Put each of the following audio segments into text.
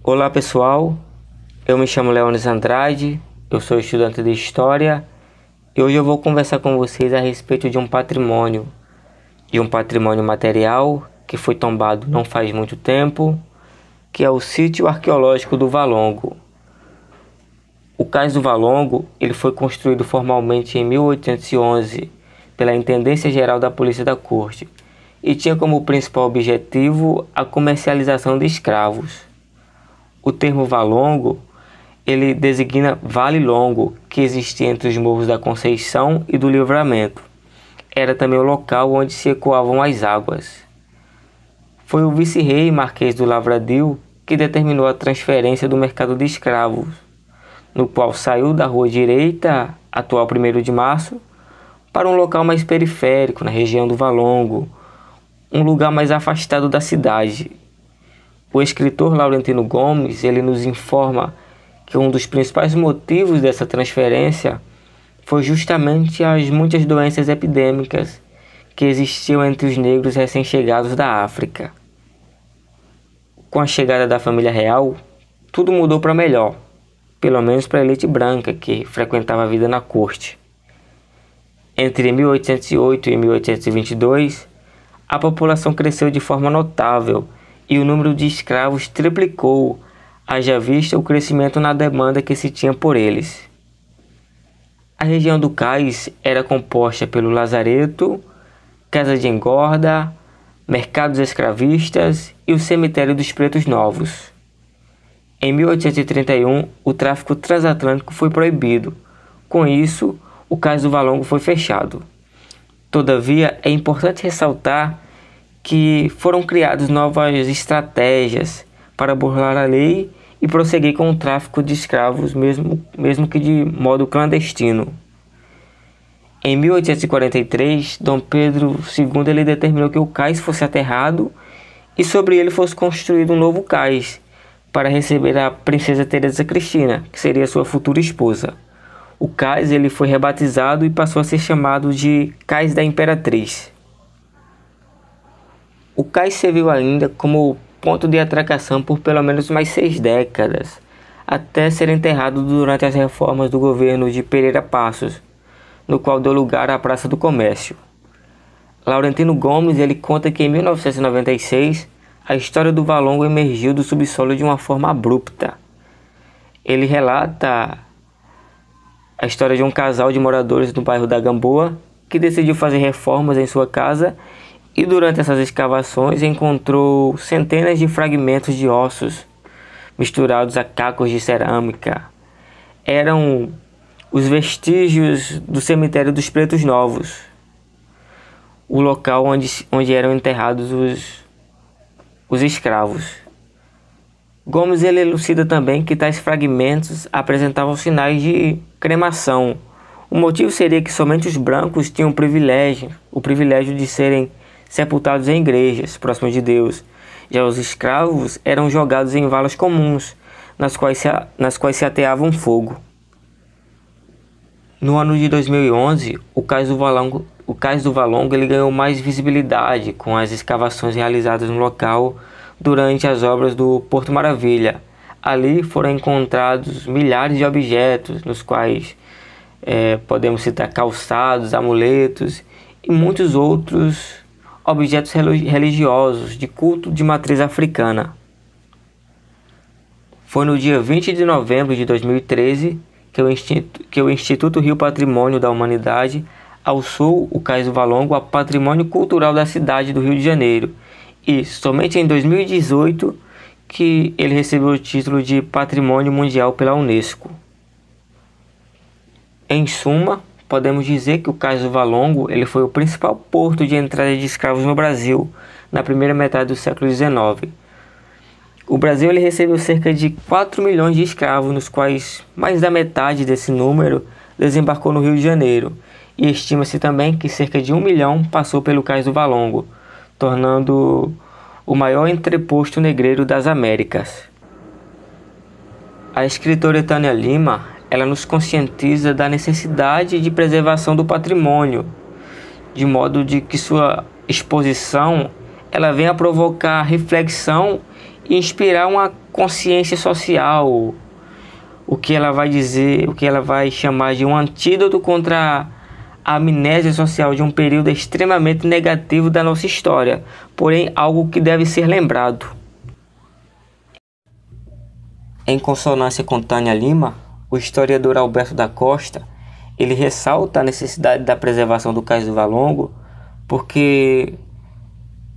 Olá pessoal, eu me chamo Leonis Andrade, eu sou estudante de História e hoje eu vou conversar com vocês a respeito de um patrimônio material que foi tombado não faz muito tempo, que é o sítio arqueológico do Valongo. O Cais do Valongo ele foi construído formalmente em 1811 pela Intendência Geral da Polícia da Corte e tinha como principal objetivo a comercialização de escravos. O termo Valongo, ele designa Vale Longo, que existia entre os morros da Conceição e do Livramento. Era também o local onde se ecoavam as águas. Foi o vice-rei Marquês do Lavradio que determinou a transferência do mercado de escravos, no qual saiu da Rua Direita, atual 1º de Março, para um local mais periférico, na região do Valongo, um lugar mais afastado da cidade. O escritor Laurentino Gomes, ele nos informa que um dos principais motivos dessa transferência foi justamente as muitas doenças epidêmicas que existiam entre os negros recém-chegados da África. Com a chegada da família real, tudo mudou para melhor, pelo menos para a elite branca que frequentava a vida na corte. Entre 1808 e 1822, a população cresceu de forma notável e o número de escravos triplicou, haja vista o crescimento na demanda que se tinha por eles. A região do cais era composta pelo lazareto, casa de engorda, mercados escravistas e o cemitério dos Pretos Novos. Em 1831, o tráfico transatlântico foi proibido. Com isso, o Cais do Valongo foi fechado. Todavia, é importante ressaltar que foram criadas novas estratégias para burlar a lei e prosseguir com o tráfico de escravos, mesmo que de modo clandestino. Em 1843, Dom Pedro II ele determinou que o cais fosse aterrado e sobre ele fosse construído um novo cais para receber a princesa Teresa Cristina, que seria sua futura esposa. O cais ele foi rebatizado e passou a ser chamado de Cais da Imperatriz. O cais serviu ainda como ponto de atracação por pelo menos mais 6 décadas, até ser enterrado durante as reformas do governo de Pereira Passos, no qual deu lugar à Praça do Comércio. Laurentino Gomes ele conta que em 1996 a história do Valongo emergiu do subsolo de uma forma abrupta. Ele relata a história de um casal de moradores do bairro da Gamboa que decidiu fazer reformas em sua casa e durante essas escavações encontrou centenas de fragmentos de ossos misturados a cacos de cerâmica. Eram os vestígios do cemitério dos Pretos Novos, o local onde eram enterrados os escravos. Gomes ele elucida também que tais fragmentos apresentavam sinais de cremação. O motivo seria que somente os brancos tinham o privilégio de serem sepultados em igrejas próximas de Deus. Já os escravos eram jogados em valas comuns, nas quais se ateava um fogo. No ano de 2011, o Cais do Valongo ele ganhou mais visibilidade com as escavações realizadas no local durante as obras do Porto Maravilha. Ali foram encontrados milhares de objetos, nos quais podemos citar calçados, amuletos e muitos outros objetos religiosos de culto de matriz africana. Foi no dia 20 de novembro de 2013 que o Instituto Rio Patrimônio da Humanidade alçou o Cais do Valongo a Patrimônio Cultural da cidade do Rio de Janeiro e somente em 2018 que ele recebeu o título de Patrimônio Mundial pela Unesco. Em suma, podemos dizer que o Cais do Valongo ele foi o principal porto de entrada de escravos no Brasil na primeira metade do século XIX. O Brasil ele recebeu cerca de 4 milhões de escravos, nos quais mais da metade desse número desembarcou no Rio de Janeiro, e estima-se também que cerca de 1 milhão passou pelo Cais do Valongo, tornando o maior entreposto negreiro das Américas. A escritora Tânia Lima ela nos conscientiza da necessidade de preservação do patrimônio, de modo de que sua exposição ela vem a provocar reflexão e inspirar uma consciência social, o que ela vai dizer, o que ela vai chamar de um antídoto contra a amnésia social de um período extremamente negativo da nossa história, porém algo que deve ser lembrado. Em consonância com Tânia Lima, o historiador Alberto da Costa, ele ressalta a necessidade da preservação do Cais do Valongo, porque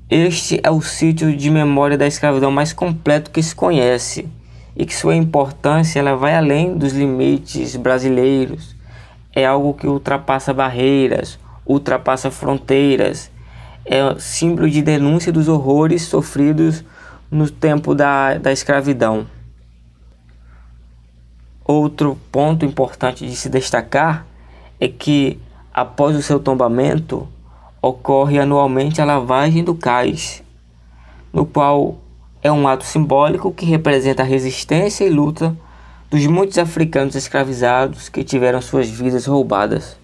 este é o sítio de memória da escravidão mais completo que se conhece, e que sua importância ela vai além dos limites brasileiros. É algo que ultrapassa barreiras, ultrapassa fronteiras, é símbolo de denúncia dos horrores sofridos no tempo da escravidão. Outro ponto importante de se destacar é que, após o seu tombamento, ocorre anualmente a lavagem do cais, no qual é um ato simbólico que representa a resistência e luta dos muitos africanos escravizados que tiveram suas vidas roubadas.